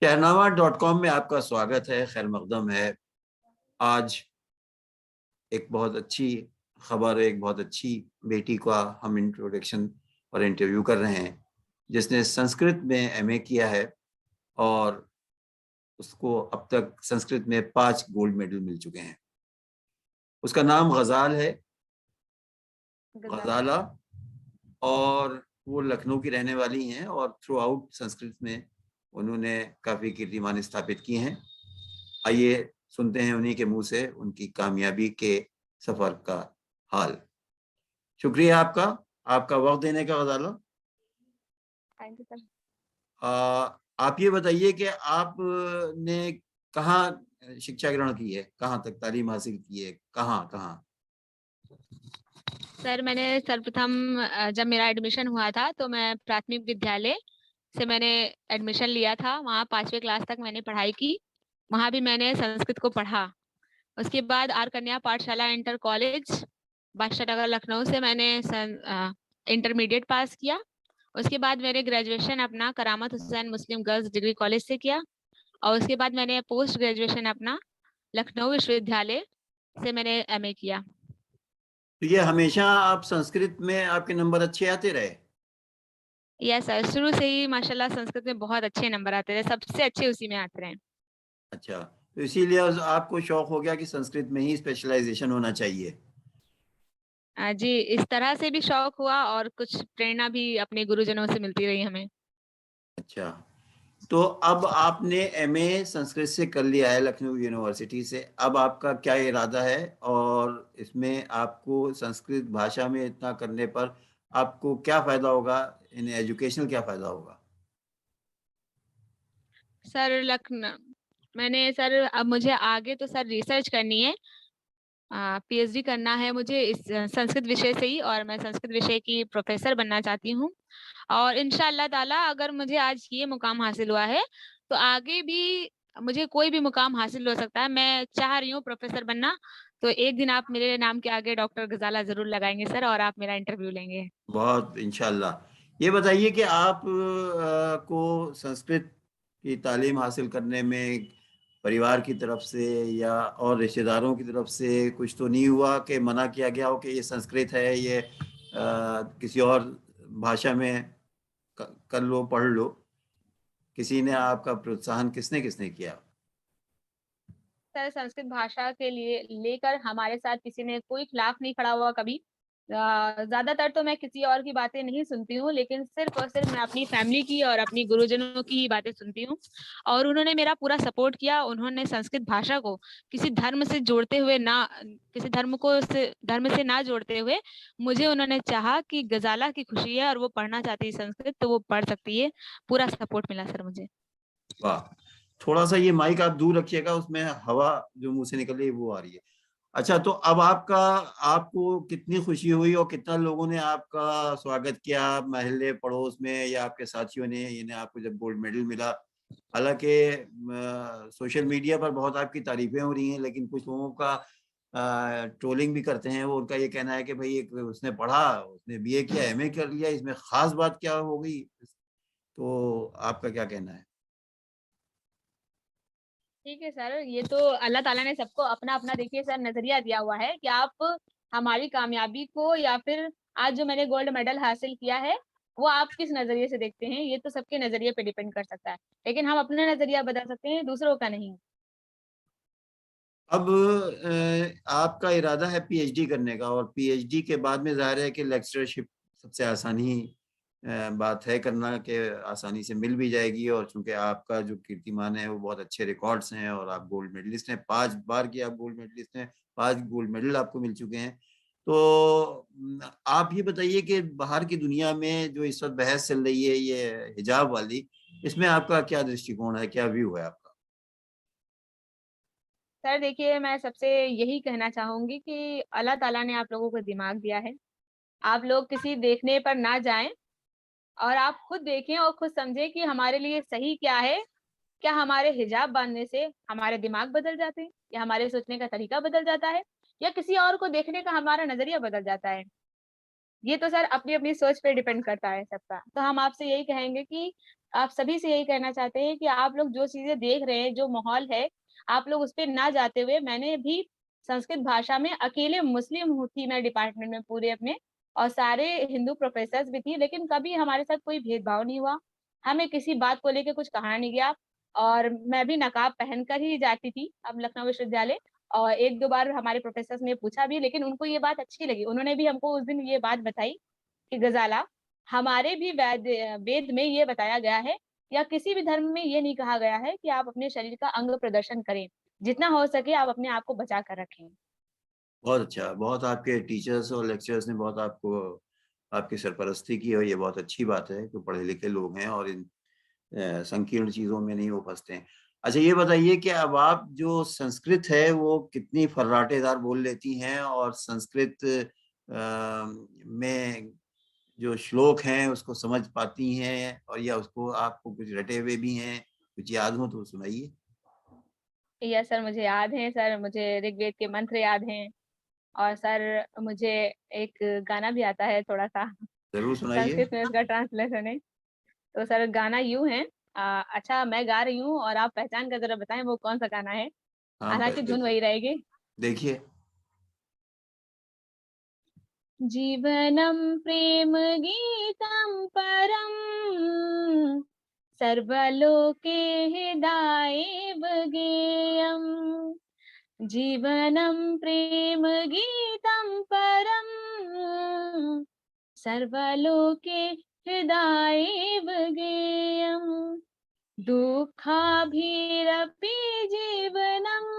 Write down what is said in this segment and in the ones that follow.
शहनामा.com में आपका स्वागत है, खैर मकदम है। आज एक बहुत अच्छी खबर, एक बहुत अच्छी बेटी का हम इंट्रोडक्शन और इंटरव्यू कर रहे हैं, जिसने संस्कृत में एमए किया है और उसको अब तक संस्कृत में 5 गोल्ड मेडल मिल चुके हैं। उसका नाम गजाल है, गजाला, और वो लखनऊ की रहने वाली हैं और थ्रू आउट संस्कृत में उन्होंने काफ़ी कीर्तिमान स्थापित किए हैं। आइए सुनते हैं उन्हीं के मुंह से उनकी कामयाबी के सफर का हाल। शुक्रिया आपका, आपका वक्त देने का। गजाला, थैंक यू सर। आप ये बताइए कि आपने कहाँ शिक्षा ग्रहण की है, कहाँ तक तालीम हासिल की है, कहाँ कहाँ? सर मैंने सर्वप्रथम जब मेरा एडमिशन हुआ था तो मैं प्राथमिक विद्यालय से मैंने एडमिशन लिया था। वहाँ 5वीं क्लास तक मैंने पढ़ाई की। वहाँ भी मैंने संस्कृत को पढ़ा। उसके बाद आर कन्या पाठशाला इंटर कॉलेज बादशाह नगर लखनऊ से मैंने इंटरमीडिएट पास किया। उसके बाद मैंने ग्रेजुएशन अपना Karamat Hussain Muslim girls degree college से किया और उसके बाद मैंने पोस्ट ग्रेजुएशन अपना लखनऊ विश्वविद्यालय से मैंने एमए किया। तो ये हमेशा आप संस्कृत में आपके नंबर अच्छे आते रहे? यस सर, शुरू से ही माशाल्लाह संस्कृत में बहुत अच्छे नंबर आते रहे, सबसे अच्छे उसी में आते रहे। अच्छा, तो इसीलिए आपको शौक हो गया कि संस्कृत में ही स्पेशलाइजेशन होना चाहिए। जी, इस तरह से भी शौक हुआ और कुछ प्रेरणा भी अपने गुरुजनों से मिलती रही हमें। अच्छा, तो अब आपने एमए संस्कृत से कर लिया है लखनऊ यूनिवर्सिटी से। अब आपका क्या इरादा है और इसमें आपको संस्कृत भाषा में इतना करने पर आपको क्या फायदा होगा, इन एजुकेशनल क्या फायदा होगा? सर मैंने सर अब मुझे आगे तो सर रिसर्च करनी है। पीएचडी करना है मुझे इस संस्कृत विषय से ही और मैं संस्कृत विषय की प्रोफेसर बनना चाहती हूँ। और इंशाअल्लाह ताला अगर मुझे आज ये मुकाम हासिल हुआ है तो आगे भी मुझे कोई भी मुकाम हासिल हो सकता है। मैं चाह रही हूँ प्रोफेसर बनना। तो एक दिन आप मेरे नाम के आगे डॉक्टर गजाला जरूर लगाएंगे सर और आप मेरा इंटरव्यू लेंगे। बहुत इंशाल्लाह। ये बताइए कि आप को संस्कृत की तालीम हासिल करने में परिवार की तरफ से या और रिश्तेदारों की तरफ से कुछ तो नहीं हुआ कि मना किया गया हो कि ये संस्कृत है, ये किसी और भाषा में कर लो, पढ़ लो? किसी ने आपका प्रोत्साहन किसने किसने किया? सर संस्कृत भाषा के लिए लेकर हमारे साथ किसी ने कोई खिलाफ नहीं खड़ा हुआ कभी। ज्यादातर तो मैं किसी और की बातें नहीं सुनती हूँ, लेकिन सिर्फ और सिर्फ मैं अपनी फैमिली की और अपनी गुरुजनों की ही बातें सुनती हूँ। और उन्होंने मेरा पूरा सपोर्ट किया। उन्होंने संस्कृत भाषा को किसी धर्म से जोड़ते हुए ना, किसी धर्म से ना जोड़ते हुए मुझे उन्होंने चाहा कि गजाला की खुशी है और वो पढ़ना चाहती है संस्कृत तो वो पढ़ सकती है। पूरा सपोर्ट मिला सर मुझे। वाह! थोड़ा सा ये माइक आप दूर रखिएगा, उसमें हवा जो मुंह से निकल रही है वो आ रही है। अच्छा, तो अब आपको कितनी खुशी हुई और कितना लोगों ने आपका स्वागत किया, मोहल्ले पड़ोस में या आपके साथियों ने, यानी आपको जब गोल्ड मेडल मिला? हालांकि सोशल मीडिया पर बहुत आपकी तारीफें हो रही हैं, लेकिन कुछ लोगों का ट्रोलिंग भी करते हैं। वो उनका ये कहना है कि भाई एक उसने पढ़ा, उसने बीए किया, एमए कर लिया, इसमें खास बात क्या हो गई? तो आपका क्या कहना है? ठीक है सर, ये तो अल्लाह ताला ने सबको अपना अपना देखिए सर नजरिया दिया हुआ है कि आप हमारी कामयाबी को या फिर आज जो मैंने गोल्ड मेडल हासिल किया है वो आप किस नजरिए से देखते हैं, ये तो सबके नजरिए पे डिपेंड कर सकता है। लेकिन हम अपना नजरिया बदल सकते हैं, दूसरों का नहीं। अब आपका इरादा है पीएचडी करने का, और पीएचडी के बाद में ज़ाहिर है कि लेक्चरशिप सबसे आसानी बात है करना, कि आसानी से मिल भी जाएगी। और चूंकि आपका जो कीर्तिमान है वो बहुत अच्छे रिकॉर्ड्स हैं और आप गोल्ड मेडलिस्ट हैं, 5 बार की आप गोल्ड मेडलिस्ट हैं, 5 गोल्ड मेडल आपको मिल चुके हैं। तो आप ये बताइए कि बाहर की दुनिया में जो इस वक्त बहस चल रही है ये हिजाब वाली, इसमें आपका क्या दृष्टिकोण है, क्या व्यू है आपका? सर देखिए, मैं सबसे यही कहना चाहूंगी कि अल्लाह ताला ने आप लोगों को दिमाग दिया है। आप लोग किसी देखने पर ना जाएं और आप खुद देखें और खुद समझें कि हमारे लिए सही क्या है। क्या हमारे हिजाब बांधने से हमारे दिमाग बदल जाते हैं, या हमारे सोचने का तरीका बदल जाता है, या किसी और को देखने का हमारा नजरिया बदल जाता है? ये तो सर अपनी अपनी सोच पे डिपेंड करता है सबका। तो हम आपसे यही कहेंगे कि आप सभी से यही कहना चाहते हैं कि आप लोग जो चीजें देख रहे हैं, जो माहौल है, आप लोग उस पे ना जाते हुए, मैंने भी संस्कृत भाषा में अकेले मुस्लिम थी मैं डिपार्टमेंट में पूरे अपने, और सारे हिंदू प्रोफेसर्स भी थी, लेकिन कभी हमारे साथ कोई भेदभाव नहीं हुआ। हमें किसी बात को लेके कुछ कहा नहीं गया, और मैं भी नकाब पहनकर ही जाती थी अब लखनऊ विश्वविद्यालय। और 1-2 बार हमारे प्रोफेसर्स ने पूछा भी, लेकिन उनको ये बात अच्छी लगी। उन्होंने भी हमको उस दिन ये बात बताई कि गजाला, हमारे भी वेद में ये बताया गया है, या किसी भी धर्म में ये नहीं कहा गया है कि आप अपने शरीर का अंग प्रदर्शन करें। जितना हो सके आप अपने आप को बचा कर रखें। बहुत अच्छा, बहुत आपके टीचर्स और लेक्चरर्स ने बहुत आपको आपकी सरपरस्ती की, और ये बहुत अच्छी बात है कि पढ़े लिखे लोग हैं और इन संकीर्ण चीज़ों में नहीं वो फँसते हैं। अच्छा ये बताइए कि अब आप जो संस्कृत है वो कितनी फर्राटेदार बोल लेती हैं, और संस्कृत में जो श्लोक हैं उसको समझ पाती हैं, और या उसको आपको कुछ रटे हुए भी हैं, कुछ याद हो तो सुनाइए? यस सर, मुझे याद है सर, मुझे ऋग्वेद के मंत्र याद हैं, और सर मुझे एक गाना भी आता है थोड़ा-सा, ज़रूर सुनाइए। संस्कृत में उसका ट्रांसलेशन है। तो सर गाना यूँ है, अच्छा मैं गा रही हूँ और आप पहचान कर ज़रा बताएँ वो कौन-सा गाना है? हाँ, प हालाँकि धुन देखिए वही रहेगी। देखिए। जीवनं प्रेमगीतं परम् सर्वलोके हृदायेव गेयम्। जीवनं प्रेमगीतं परम् सर्वलोके हृदायेव गेयम्। दुःखाभिरपि जीवनम्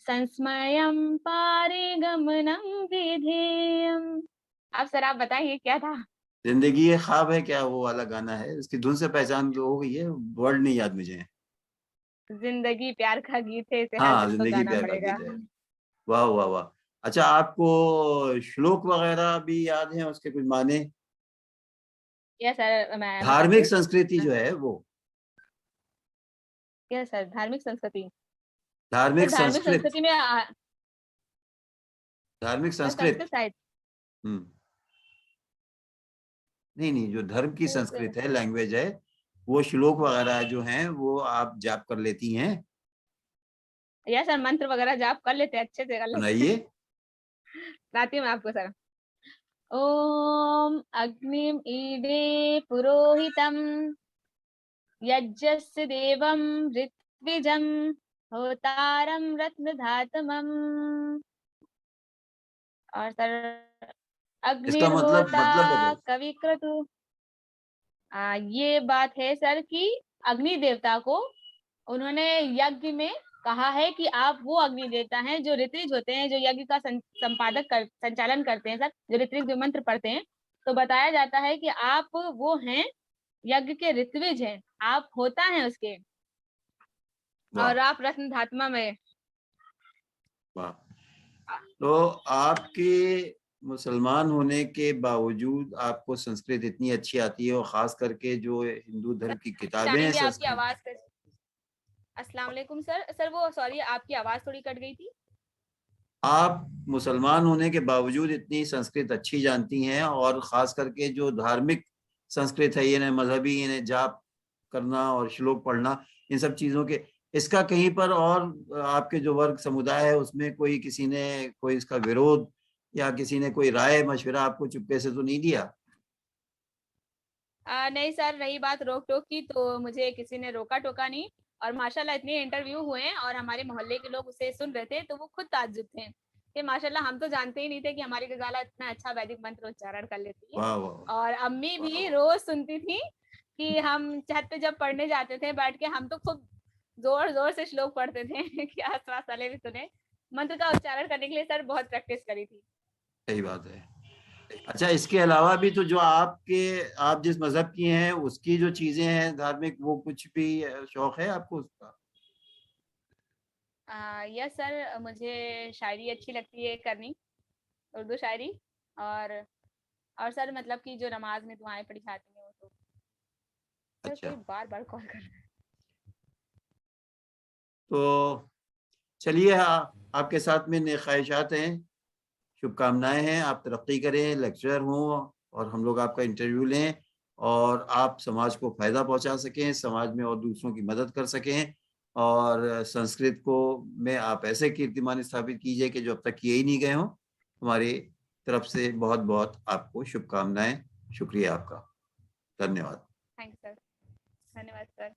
संस्मयं पारे गमनं विधेयम्। अब सर आप बताइए क्या था? ज़िंदगी ये ख्वाब है क्या, वो वाला गाना है। उसकी धुन से पहचान तो हो गई है, वर्ड नहीं याद मुझे। ज़िंदगी प्यार का गीत है, इसे हर हाँ, किसी को ज़िंदगी गाना प्यार का पड़ेगा। गीत है। वाह, वाह, वाह! अच्छा आपको श्लोक वगैरह भी याद हैं उसके कुछ माने? यस सर, मैं बताती धार्मिक हूँ। संस्कृति अ, जो है वो, यस सर, धार्मिक संस्कृति। सर धार्मिक धार्मिक संस्कृत, संस्कृति में धार्मिक सर संस्कृत। संस्कृत साहित्य। हुँ। नहीं, नहीं, जो धर्म की सर संस्कृत है, लैंग्वेज है, वो श्लोक वगैरह जो हैं, वो आप जाप कर लेती हैं? यस सर, मंत्र वगैरह जाप कर लेते हैं, अच्छे से कर लेते हैं। सुनाइए। बताती हूँ मैं आपको सर। ॐ अग्निम् ईडे पुरोहितम् यज्ञस्य देवं ऋत्विजं होतारं रत्नधातमम्। और सर इसका अग्निर्होता मतलब बताइए। कविक्रतु। ये बात है सर कि अग्नि देवता को उन्होंने यज्ञ में कहा है कि आप वो अग्नि देवता हैं जो ऋत्विज होते हैं, जो यज्ञ का संचालन करते हैं सर, जो ऋत्विज जो मंत्र पढ़ते हैं। तो बताया जाता है कि आप वो हैं, यज्ञ के ऋत्विज हैं, आप होता हैं उसके, वाह! और आप रत्न धात्मा में। वाह! तो आपके मुसलमान होने के बावजूद आपको संस्कृत इतनी अच्छी आती है, और ख़ास करके जो हिंदू धर्म की किताबें हैं चाहेंगे आपकी संस्कृत। आवाज कर। अस्सलाम वालेकुम सर, वो सॉरी आपकी आवाज थोड़ी कट गई थी। आप मुसलमान होने के बावजूद इतनी संस्कृत अच्छी जानती हैं, और ख़ास करके जो धार्मिक संस्कृत है, यानी मज़हबी, यानी जाप करना और श्लोक पढ़ना, इन सब चीज़ों के, इसका कहीं पर और आपके जो वर्ग समुदाय है उसमें कोई किसी ने कोई इसका विरोध, या किसी ने कोई राय मशविरा आपको चुपके से तो नहीं दिया? नहीं सर, रही बात रोक-टोक की, तो मुझे किसी ने रोका-टोका नहीं, और माशाल्लाह इतने इंटरव्यू हुए हैं और हमारे मोहल्ले के लोग उसे सुन रहे थे, तो वो खुद ताज्जुब थे कि माशाल्लाह हम तो जानते ही नहीं थे कि हमारी गज़ाला इतना अच्छा वैदिक मंत्र उच्चारण कर लेती है। वाह, वाह, वाह! और अम्मी भी रोज़ सुनती थी कि हम छत पे जब पढ़ने जाते थे बैठ के, हम तो खूब ज़ोर-ज़ोर से श्लोक पढ़ते थे कि आस-पास वाले भी सुने। मंत्र का उच्चारण करने के लिए सर बहुत प्रैक्टिस करी थी। सही बात है। अच्छा इसके अलावा भी तो जो आप जिस मज़हब की हैं उसकी जो चीज़ें हैं धार्मिक, वो कुछ भी शौक है आपको उसका? यस सर, मुझे शायरी अच्छी लगती है करनी, उर्दू शायरी। और सर मतलब कि जो नमाज़ में दुआएँ पढ़ी जाती हैं वो तो। सर अच्छा, कोई बार-बार कॉल कर रहा है। तो चलिए आपके साथ में नेक ख़्वाहिशात हैं। शुभकामनाएं हैं, आप तरक्की करें, लेक्चरर हों और हम लोग आपका इंटरव्यू लें और आप समाज को फायदा पहुंचा सकें, समाज में और दूसरों की मदद कर सकें और संस्कृत को में आप ऐसे कीर्तिमान स्थापित कीजिए कि जो अब तक किए ही नहीं गए हों। हमारी तरफ से बहुत बहुत आपको शुभकामनाएं। शुक्रिया आपका। धन्यवाद। Thanks sir. धन्यवाद सर।